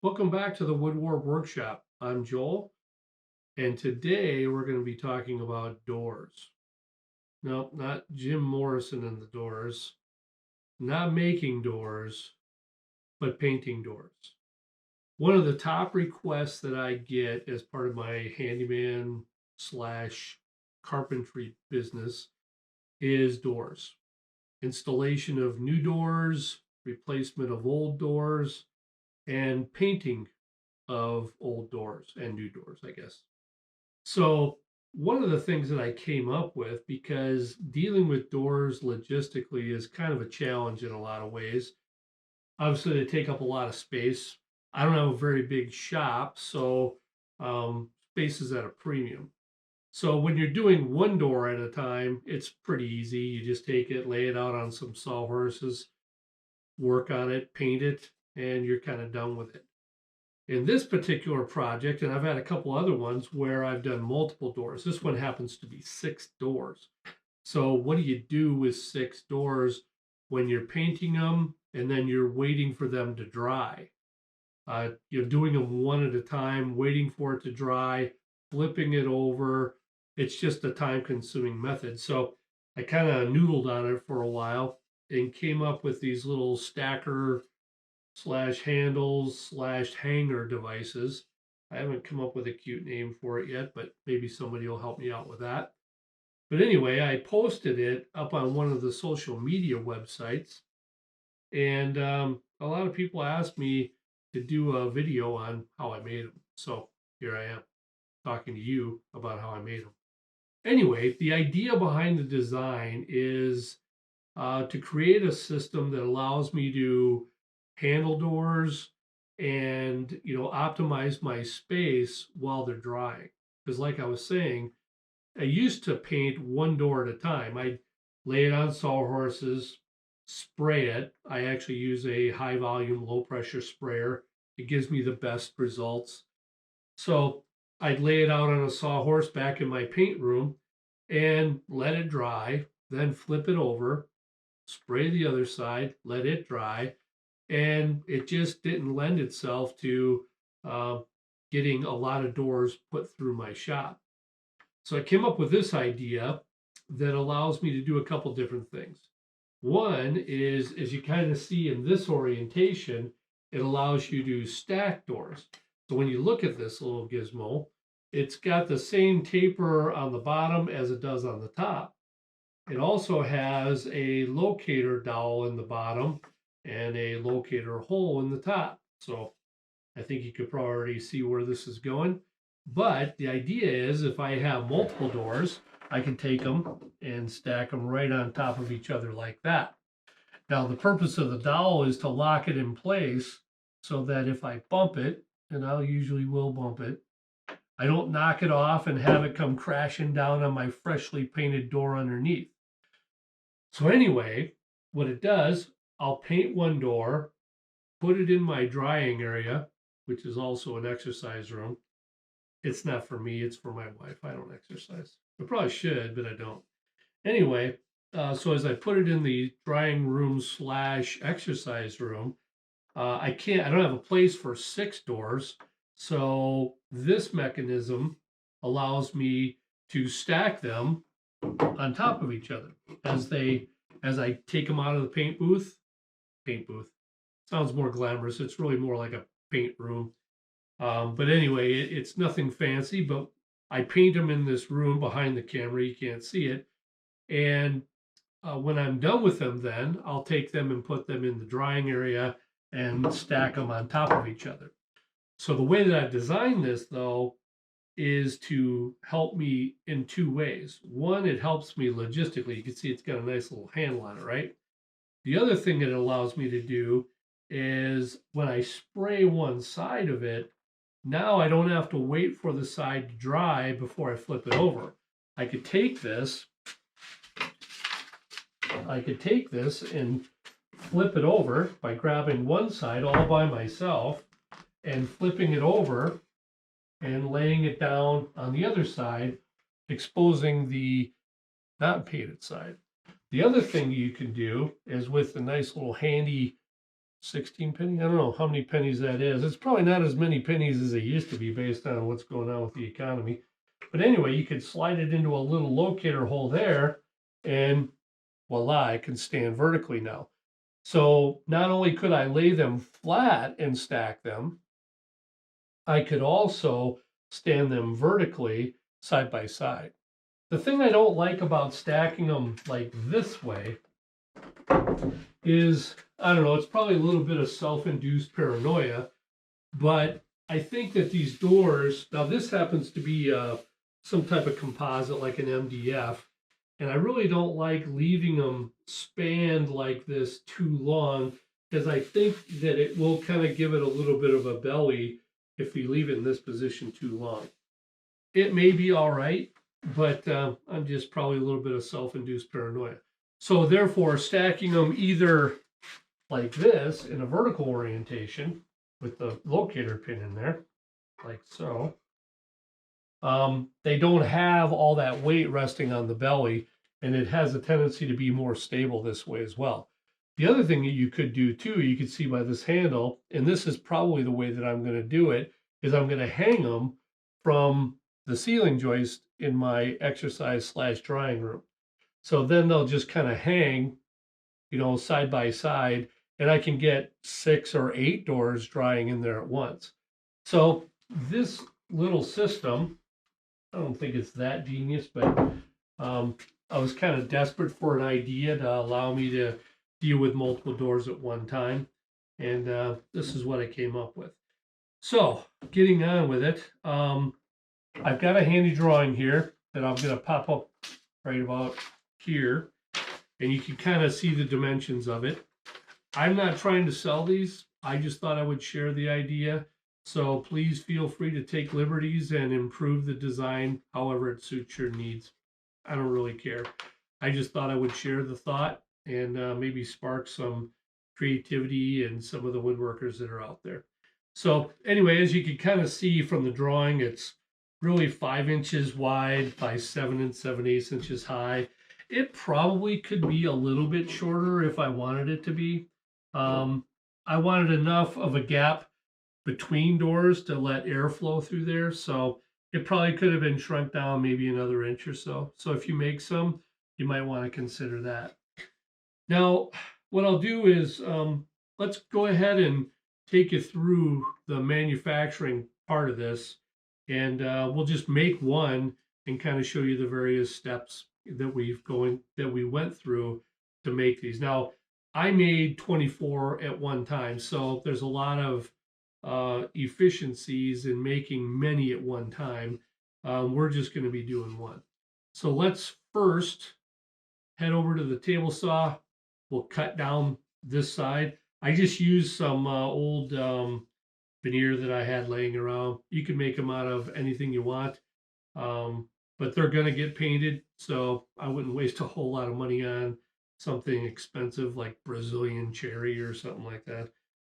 Welcome back to the WoodWarped Workshop. I'm Joel, and today we're going to be talking about doors. No, not Jim Morrison and the Doors, not making doors, but painting doors. One of the top requests that I get as part of my handyman slash carpentry business is doors. Installation of new doors, replacement of old doors, and painting of old doors and new doors, I guess. So, one of the things that I came up with, because dealing with doors logistically is kind of a challenge in a lot of ways. Obviously, they take up a lot of space. I don't have a very big shop, so space is at a premium. So, when you're doing one door at a time, it's pretty easy. You just take it, lay it out on some sawhorses, work on it, paint it, and you're kind of done with it. In this particular project, and I've had a couple other ones where I've done multiple doors. This one happens to be 6 doors. So what do you do with 6 doors when you're painting them and then you're waiting for them to dry? You're doing them one at a time, waiting for it to dry, flipping it over. It's just a time consuming method. So I kind of noodled on it for a while and came up with these little stacker slash handles slash hanger devices. I haven't come up with a cute name for it yet, but maybe somebody will help me out with that. But anyway, I posted it up on one of the social media websites, and a lot of people asked me to do a video on how I made them. So here I am talking to you about how I made them. Anyway, the idea behind the design is to create a system that allows me to handle doors and optimize my space while they're drying. Because like I was saying, I used to paint one door at a time. I'd lay it on sawhorses, spray it. I actually use a high volume, low pressure sprayer. It gives me the best results. So I'd lay it out on a sawhorse back in my paint room and let it dry, then flip it over, spray the other side, let it dry, and it just didn't lend itself to uh, getting a lot of doors put through my shop. So I came up with this idea that allows me to do a couple different things. One is, as you kind of see in this orientation, it allows you to stack doors. So when you look at this little gizmo, it's got the same taper on the bottom as it does on the top. It also has a locator dowel in the bottom and a locator hole in the top. So I think you could probably already see where this is going. But the idea is if I have multiple doors, I can take them and stack them right on top of each other like that. Now, the purpose of the dowel is to lock it in place so that if I bump it, and I usually will bump it, I don't knock it off and have it come crashing down on my freshly painted door underneath. So anyway, what it does, I'll paint one door, put it in my drying area, which is also an exercise room. It's not for me, it's for my wife. I don't exercise. I probably should, but I don't. Anyway, so as I put it in the drying room slash exercise room, I don't have a place for 6 doors. So this mechanism allows me to stack them on top of each other as I take them out of the paint booth. Sounds more glamorous. It's really more like a paint room. But anyway, it's nothing fancy, but I paint them in this room behind the camera. You can't see it. And when I'm done with them, then I'll take them and put them in the drying area and stack them on top of each other. So the way that I've designed this, though, is to help me in 2 ways. One, it helps me logistically. You can see it's got a nice little handle on it, right? The other thing that it allows me to do is when I spray one side of it, now I don't have to wait for the side to dry before I flip it over. I could take this, and flip it over by grabbing one side all by myself and flipping it over and laying it down on the other side, exposing the not painted side. The other thing you can do is with the nice little handy 16 pennies. I don't know how many pennies that is. It's probably not as many pennies as it used to be based on what's going on with the economy. But anyway, you could slide it into a little locator hole there, and voila, I can stand vertically now. So not only could I lay them flat and stack them, I could also stand them vertically side by side. The thing I don't like about stacking them like this way is, I don't know, it's probably a little bit of self-induced paranoia, but I think that these doors, now this happens to be some type of composite like an MDF, and I really don't like leaving them spanned like this too long, because I think that it will kind of give it a little bit of a belly if we leave it in this position too long. It may be all right, but I'm just probably a little bit of self-induced paranoia. So therefore, stacking them either like this in a vertical orientation with the locator pin in there, like so. They don't have all that weight resting on the belly, and it has a tendency to be more stable this way as well. The other thing that you could do too, you can see by this handle, and this is probably the way that I'm going to do it, is I'm going to hang them from the ceiling joist in my exercise/drying room. So then they'll just kind of hang, you know, side by side, and I can get 6 or 8 doors drying in there at once. So this little system, I don't think it's that genius, but I was kind of desperate for an idea to allow me to deal with multiple doors at one time. And this is what I came up with. So getting on with it, I've got a handy drawing here that I'm going to pop up right about here. And you can kind of see the dimensions of it. I'm not trying to sell these. I just thought I would share the idea. So please feel free to take liberties and improve the design however it suits your needs. I don't really care. I just thought I would share the thought and maybe spark some creativity in some of the woodworkers that are out there. So anyway, as you can kind of see from the drawing, it's really 5 inches wide by 7 7/8 inches high. It probably could be a little bit shorter if I wanted it to be. I wanted enough of a gap between doors to let air flow through there. So it probably could have been shrunk down maybe another inch or so. So if you make some, you might want to consider that. Now, what I'll do is let's go ahead and take you through the manufacturing part of this. And we'll just make one and kind of show you the various steps that we went through to make these. Now, I made 24 at one time, so there's a lot of efficiencies in making many at one time. We're just going to be doing one. So let's first head over to the table saw. We'll cut down this side. I just used some old veneer that I had laying around. You can make them out of anything you want, but they're going to get painted, so I wouldn't waste a whole lot of money on something expensive like Brazilian cherry or something like that.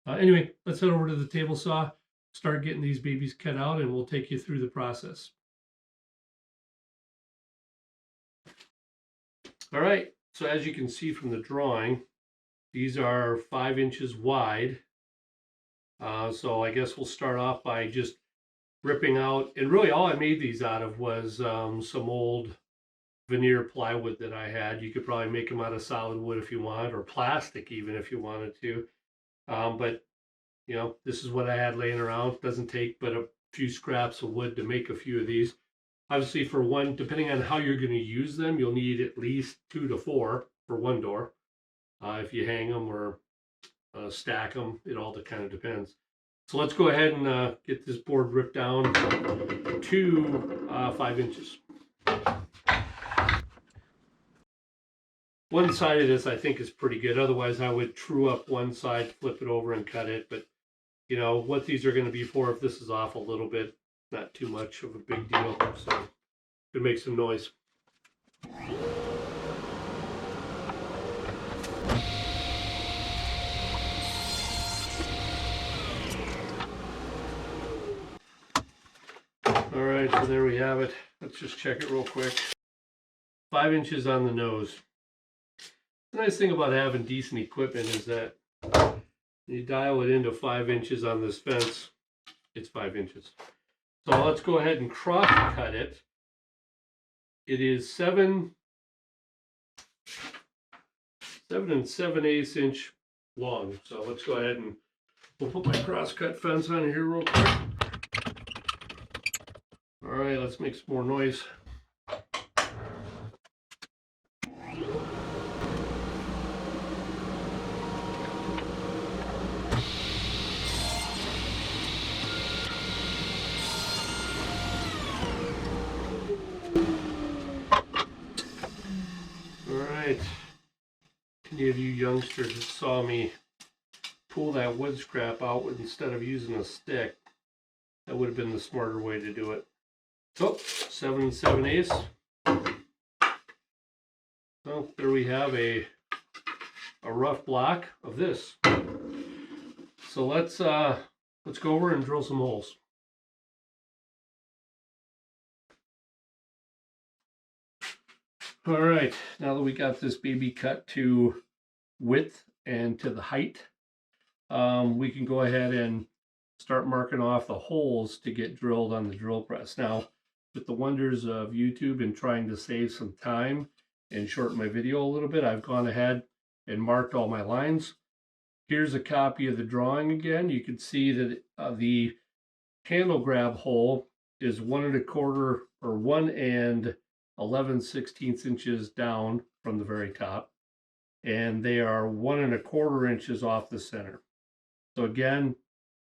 Anyway, let's head over to the table saw, start getting these babies cut out, and we'll take you through the process. All right, so as you can see from the drawing, these are 5 inches wide. So I guess we'll start off by just ripping out, and really all I made these out of was some old veneer plywood that I had. You could probably make them out of solid wood if you want, or plastic even if you wanted to. But you know, this is what I had laying around. It doesn't take but a few scraps of wood to make a few of these. Obviously for one, depending on how you're going to use them, you'll need at least 2 to 4 for one door. If you hang them or stack them, it all kind of depends. So let's go ahead and get this board ripped down to 5 inches. One side of this I think is pretty good. Otherwise I would true up one side, flip it over and cut it. But you know what these are going to be for, if this is off a little bit, not too much of a big deal. So it makes some noise. All right, so there we have it. Let's just check it real quick. 5 inches on the nose. The nice thing about having decent equipment is that You dial it into 5 inches on this fence, it's 5 inches. So let's go ahead and cross cut it. It is 7 and 7/8 inch long. So let's go ahead and we'll put my cross cut fence on here real quick. All right, let's make some more noise. Alright, any of you youngsters that saw me pull that wood scrap out instead of using a stick, that would have been the smarter way to do it. So, 7 7/8. Well, there we have a rough block of this. So let's go over and drill some holes. All right, now that we got this baby cut to width and to the height, we can go ahead and start marking off the holes to get drilled on the drill press. Now, with the wonders of YouTube and trying to save some time and shorten my video a little bit, I've gone ahead and marked all my lines. Here's a copy of the drawing again. You can see that the handle grab hole is 1 1/4 or 1 11/16 inches down from the very top, and they are 1 1/4 inches off the center. So again,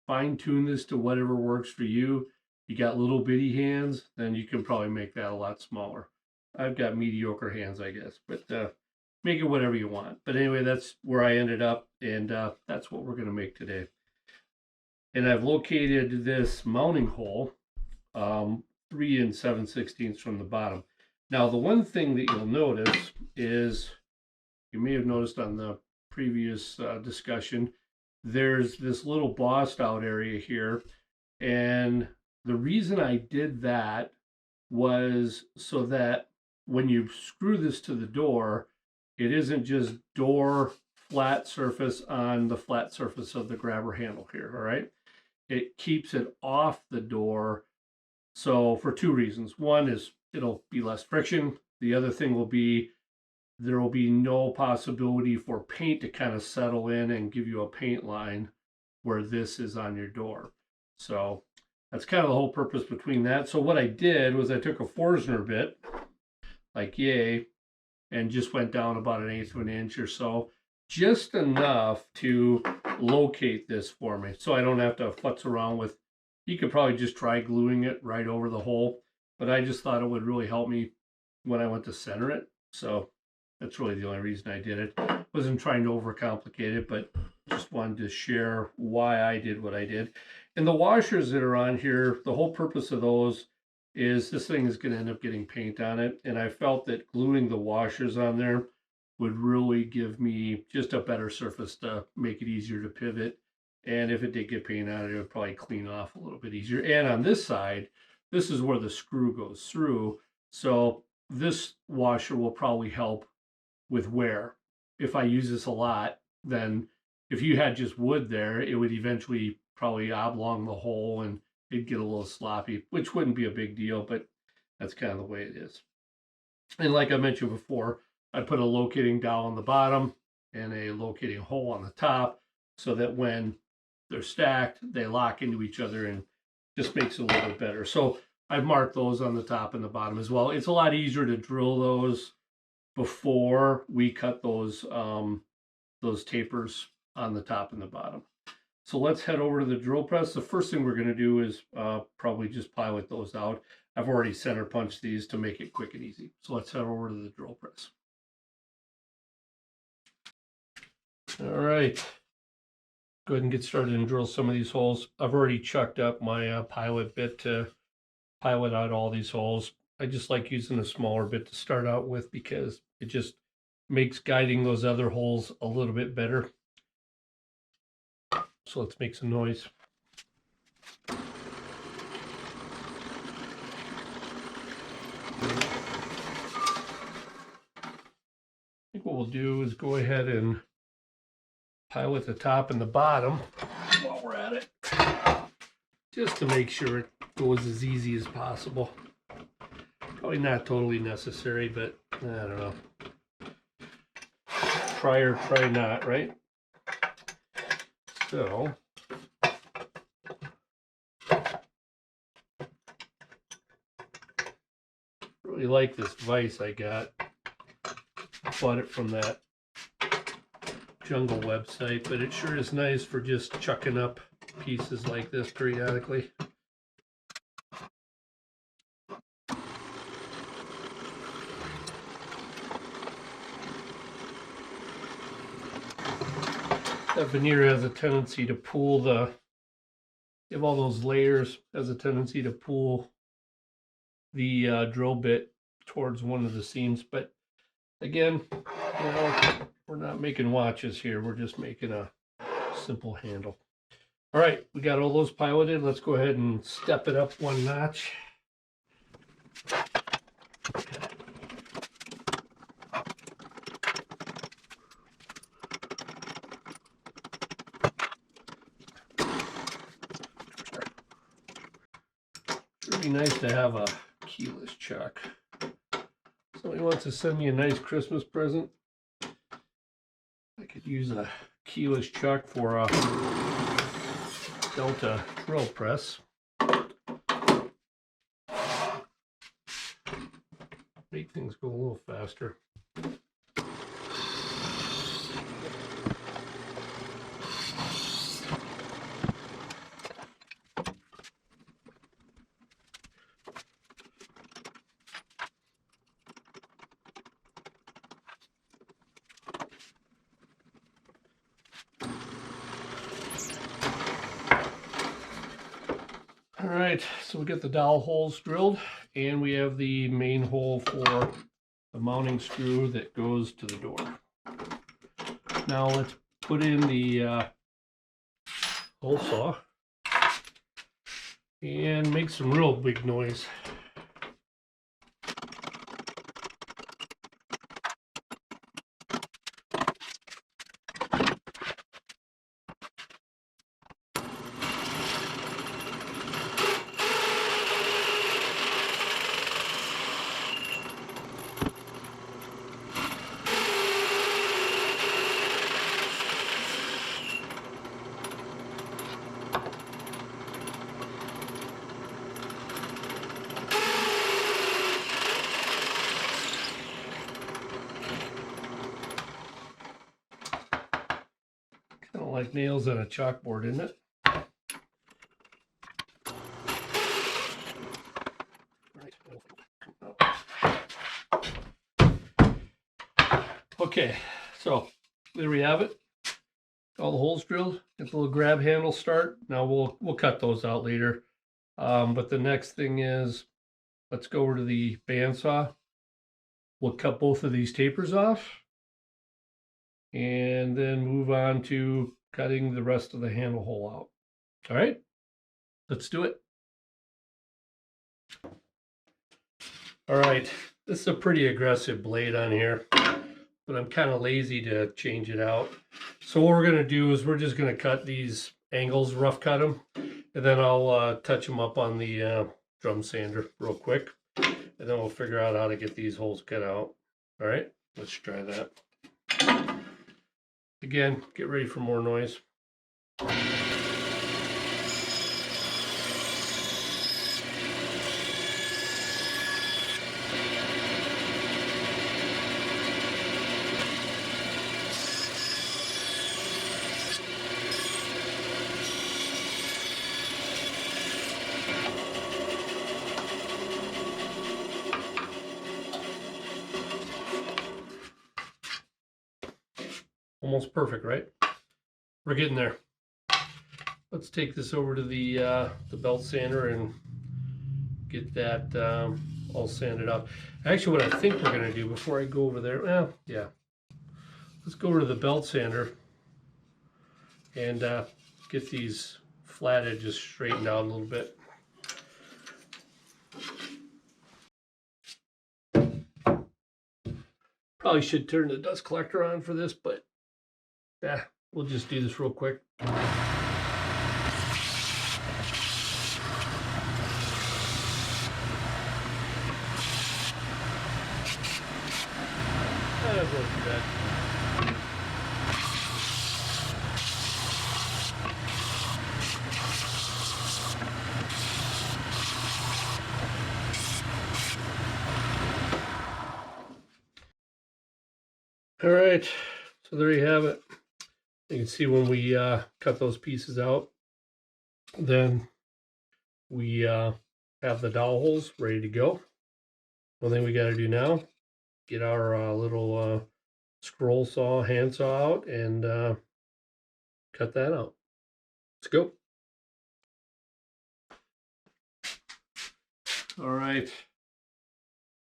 fine tune this to whatever works for you. You got little bitty hands, then you can probably make that a lot smaller. I've got mediocre hands, I guess, but make it whatever you want. But anyway, that's where I ended up, and that's what we're going to make today. And I've located this mounting hole 3 7/16 from the bottom. Now, the one thing that you'll notice is, you may have noticed on the previous discussion, there's this little bossed out area here. And the reason I did that was so that when you screw this to the door, it isn't just door flat surface on the flat surface of the grabber handle here, all right? It keeps it off the door. So for 2 reasons. One is it'll be less friction. The other thing will be there will be no possibility for paint to kind of settle in and give you a paint line where this is on your door. So that's kind of the whole purpose between that. So what I did was I took a Forstner bit, like yay, and just went down about 1/8 of an inch or so, just enough to locate this for me. So I don't have to futz around with, you could probably just try gluing it right over the hole, but I just thought it would really help me when I went to center it. So that's really the only reason I did it. Wasn't trying to overcomplicate it, but just wanted to share why I did what I did. And the washers that are on here, the whole purpose of those is this thing is going to end up getting paint on it. And I felt that gluing the washers on there would really give me just a better surface to make it easier to pivot. And if it did get paint on it, it would probably clean off a little bit easier. And on this side, this is where the screw goes through. So this washer will probably help with wear. If I use this a lot, then if you had just wood there, it would eventually probably oblong the hole and it'd get a little sloppy, which wouldn't be a big deal, but that's kind of the way it is. And like I mentioned before, I put a locating dowel on the bottom and a locating hole on the top so that when they're stacked, they lock into each other and just makes it a little bit better. So I've marked those on the top and the bottom as well. It's a lot easier to drill those before we cut those tapers on the top and the bottom. So let's head over to the drill press. The first thing we're going to do is probably just pilot those out. I've already center punched these to make it quick and easy. So let's head over to the drill press. All right. Go ahead and get started and drill some of these holes. I've already chucked up my pilot bit to pilot out all these holes. I just like using a smaller bit to start out with because it just makes guiding those other holes a little bit better. So let's make some noise. I think what we'll do is go ahead and pilot the top and the bottom while we're at it, just to make sure it goes as easy as possible. Probably not totally necessary, but I don't know. Try or try not, right? So really like this vise I got. Bought it from that Jungle website, but it sure is nice for just chucking up pieces like this periodically. That veneer has a tendency to pull you have all those layers, has a tendency to pull the drill bit towards one of the seams. But again, we're not making watches here. We're just making a simple handle. All right, we got all those piloted. Let's go ahead and step it up one notch. It'd be nice to have a keyless chuck. Somebody wants to send me a nice Christmas present. I could use a keyless chuck for a Delta drill press. Make things go a little faster. All right, so we get the dowel holes drilled, and we have the main hole for the mounting screw that goes to the door. Now let's put in the hole saw and make some real big noise. Kind of like nails on a chalkboard, isn't it? Okay, so there we have it. All the holes drilled. Get the little grab handle start. Now we'll cut those out later. But the next thing is, let's go over to the bandsaw. We'll cut both of these tapers off, and then move on to cutting the rest of the handle hole out. All right, let's do it. All right, this is a pretty aggressive blade on here, but I'm kind of lazy to change it out. So what we're gonna do is we're just gonna cut these angles, rough cut them, and then I'll touch them up on the drum sander real quick, and then we'll figure out how to get these holes cut out. All right, let's try that. Again, get ready for more noise. Almost perfect, right? We're getting there. Let's take this over to the belt sander and get that all sanded up. Actually, what I think we're gonna do before I go over there, well, yeah. Let's go over to the belt sander and get these flat edges straightened out a little bit. Probably should turn the dust collector on for this, but yeah, we'll just do this real quick. That wasn't too bad. All right, so there you have it. You can see when we cut those pieces out, then we have the dowel holes ready to go. One thing we got to do now, get our little scroll saw, hand saw out, and cut that out. Let's go. All right,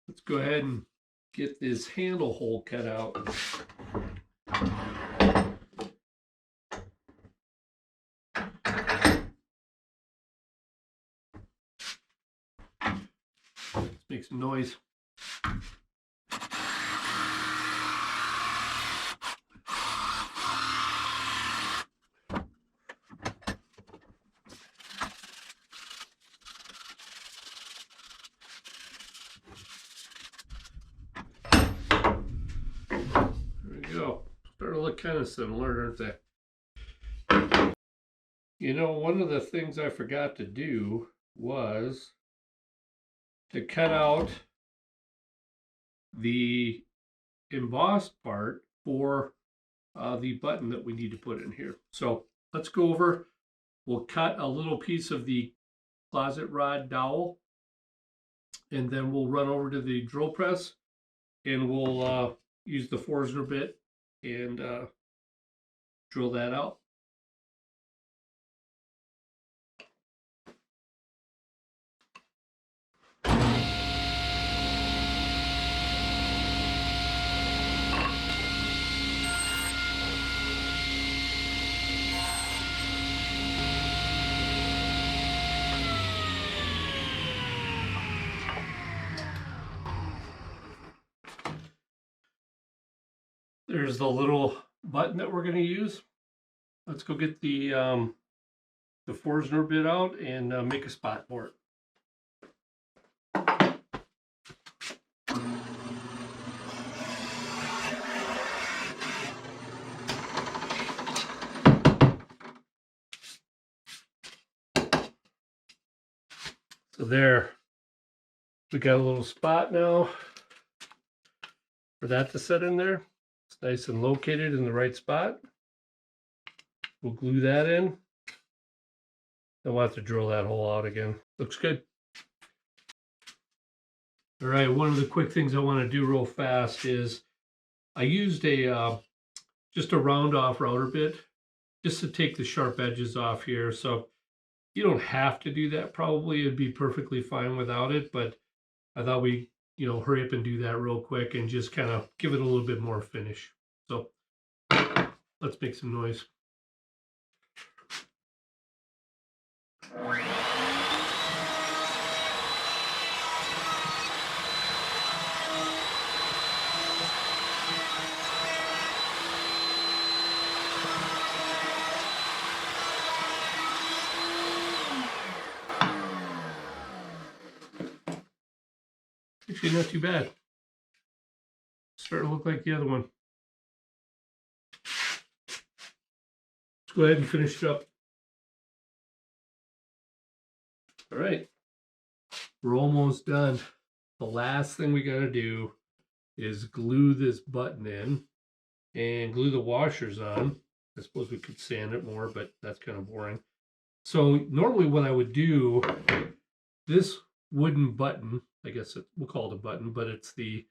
let's go ahead and get this handle hole cut out. Let's make some noise. Start to look kind of similar, aren't they? You know, one of the things I forgot to do was to cut out the embossed part for the button that we need to put in here. So let's go over, we'll cut a little piece of the closet rod dowel, and then we'll run over to the drill press and we'll use the Forstner bit and drill that out. There's the little button that we're going to use. Let's go get the Forstner bit out and make a spot for it. So there, we got a little spot now for that to set in there. It's nice and located in the right spot. We'll glue that in. Then we'll have to drill that hole out again. Looks good. All right, one of the quick things I want to do real fast is I used a just a round off router bit just to take the sharp edges off here. So you don't have to do that. Probably it'd be perfectly fine without it, but I thought we, hurry up and do that real quick and just kind of give it a little bit more finish. So let's make some noise. Actually, not too bad. Starting to look like the other one. Let's go ahead and finish it up. All right, we're almost done. The last thing we got to do is glue this button in and glue the washers on. I suppose we could sand it more, but that's kind of boring. So normally what I would do, this wooden button, I guess we'll call it a button, but it's the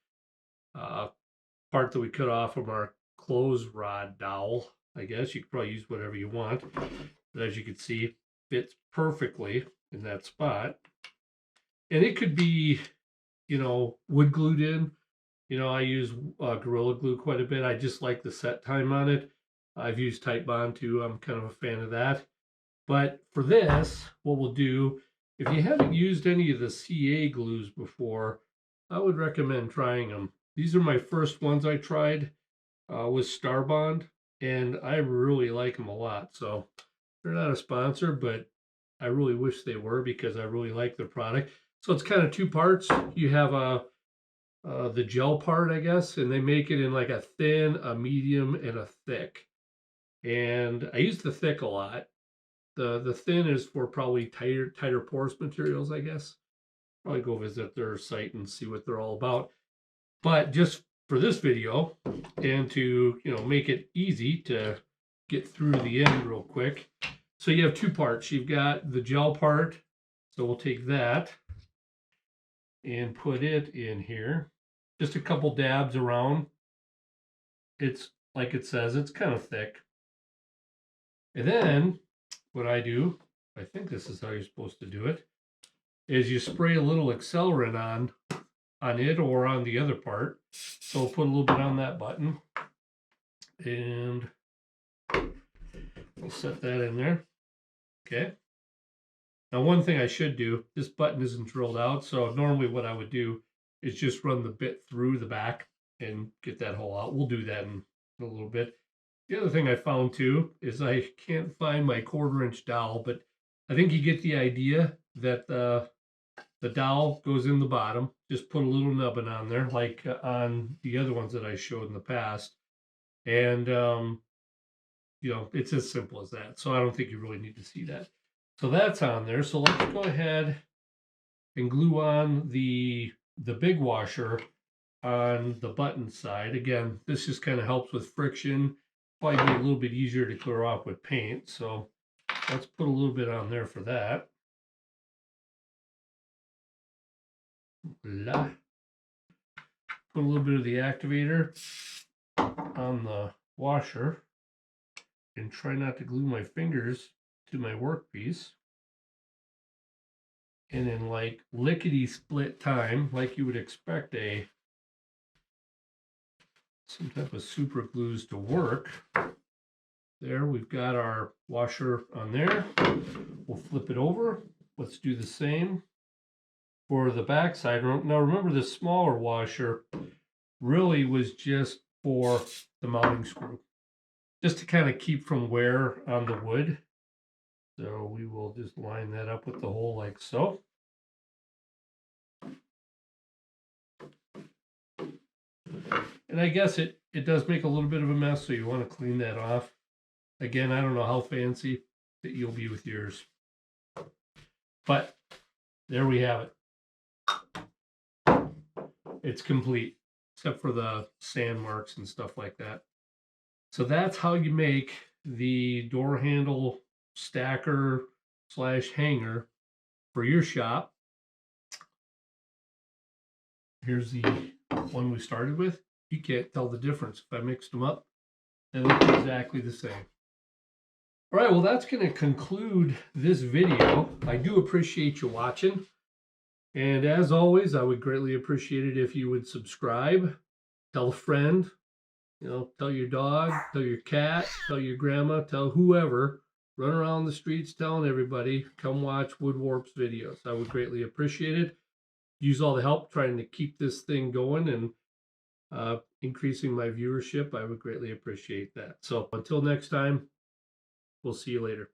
part that we cut off from our clothes rod dowel. I guess you could probably use whatever you want, but as you can see, fits perfectly in that spot. And it could be, wood glued in. I use Gorilla Glue quite a bit. I just like the set time on it. I've used Titebond too. I'm kind of a fan of that. But for this, what we'll do, if you haven't used any of the CA glues before, I would recommend trying them. These are my first ones I tried with Starbond. and I really like them a lot. So they're not a sponsor, but I really wish they were because I really like their product. So it's kind of two parts. You have the gel part, I guess, and they make it in like a thin, a medium, and a thick. And I use the thick a lot. The thin is for probably tighter porous materials, I guess. Probably go visit their site and see what they're all about. But just for this video, and to make it easy to get through the end real quick. So you have two parts. You've got the gel part. So we'll take that and put it in here. Just a couple dabs around. It's like it says, it's kind of thick. And then what I do, I think this is how you're supposed to do it, is you spray a little accelerant on it or on the other part. So we'll put a little bit on that button and we'll set that in there. Okay. Now, one thing I should do, this button isn't drilled out. So normally what I would do is just run the bit through the back and get that hole out. We'll do that in a little bit. The other thing I found too is I can't find my 1/4-inch dowel, but I think you get the idea that the dowel goes in the bottom. Just put a little nubbin on there, like on the other ones that I showed in the past. And, it's as simple as that. So I don't think you really need to see that. So that's on there. So let's go ahead and glue on the big washer on the button side. Again, this just kind of helps with friction. Probably be a little bit easier to clear off with paint. So let's put a little bit on there for that. Put a little bit of the activator on the washer and try not to glue my fingers to my workpiece. And in like lickety split time, like you would expect some type of super glues to work. There, we've got our washer on there. We'll flip it over. Let's do the same for the back side. Now remember, the smaller washer really was just for the mounting screw, just to kind of keep from wear on the wood. So we will just line that up with the hole like so. And I guess it does make a little bit of a mess, so you want to clean that off. Again, I don't know how fancy that you'll be with yours. But there we have it. It's complete, except for the sand marks and stuff like that. So that's how you make the door handle stacker / hanger for your shop. Here's the one we started with. You can't tell the difference. If I mixed them up, they look exactly the same. All right, well, that's going to conclude this video. I do appreciate you watching. And as always, I would greatly appreciate it if you would subscribe, tell a friend, tell your dog, tell your cat, tell your grandma, tell whoever. Run around the streets telling everybody, come watch WoodWarped's videos. I would greatly appreciate it. Use all the help trying to keep this thing going and increasing my viewership. I would greatly appreciate that. So until next time, we'll see you later.